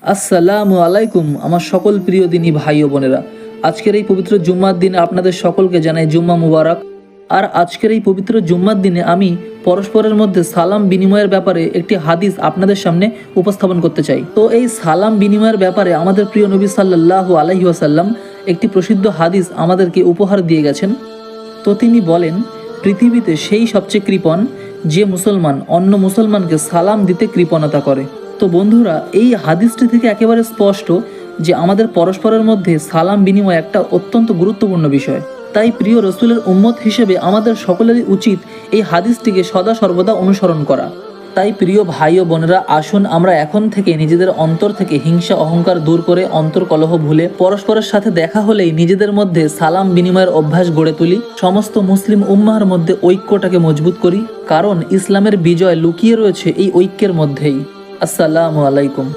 আসসালামু আলাইকুম আমার সকল প্রিয় দিনী ভাই ও বোনেরা। আজকের এই পবিত্র জুম্মার দিনে আপনাদের সকলকে জানাই জুম্মা মুবারক। আর আজকের এই পবিত্র জুম্মার দিনে আমি পরস্পরের মধ্যে সালাম বিনিময়ের ব্যাপারে একটি হাদিস আপনাদের সামনে উপস্থাপন করতে চাই। তো এই সালাম বিনিময়ের ব্যাপারে আমাদের প্রিয় নবী সাল্লাল্লাহু আলাইহি ওয়াসাল্লাম একটি প্রসিদ্ধ হাদিস আমাদেরকে উপহার দিয়ে গেছেন। তো তিনি বলেন, পৃথিবীতে সেই সবচেয়ে কৃপণ যে মুসলমান অন্য মুসলমানকে সালাম দিতে কৃপণতা করে। তো বন্ধুরা, এই হাদিসটি থেকে একেবারে স্পষ্ট যে আমাদের পরস্পরের মধ্যে সালাম বিনিময় একটা অত্যন্ত গুরুত্বপূর্ণ বিষয়। তাই প্রিয় রসুলের উম্মত হিসেবে আমাদের সকলেরই উচিত এই হাদিসটিকে সদা সর্বদা অনুসরণ করা। তাই প্রিয় ভাই ও বোনেরা, আসুন আমরা এখন থেকে নিজেদের অন্তর থেকে হিংসা অহংকার দূর করে অন্তর্কলহ ভুলে পরস্পরের সাথে দেখা হলেই নিজেদের মধ্যে সালাম বিনিময়ের অভ্যাস গড়ে তুলি। সমস্ত মুসলিম উম্মাহর মধ্যে ঐক্যটাকে মজবুত করি, কারণ ইসলামের বিজয় লুকিয়ে রয়েছে এই ঐক্যের মধ্যেই। আসসালামু আলাইকুম।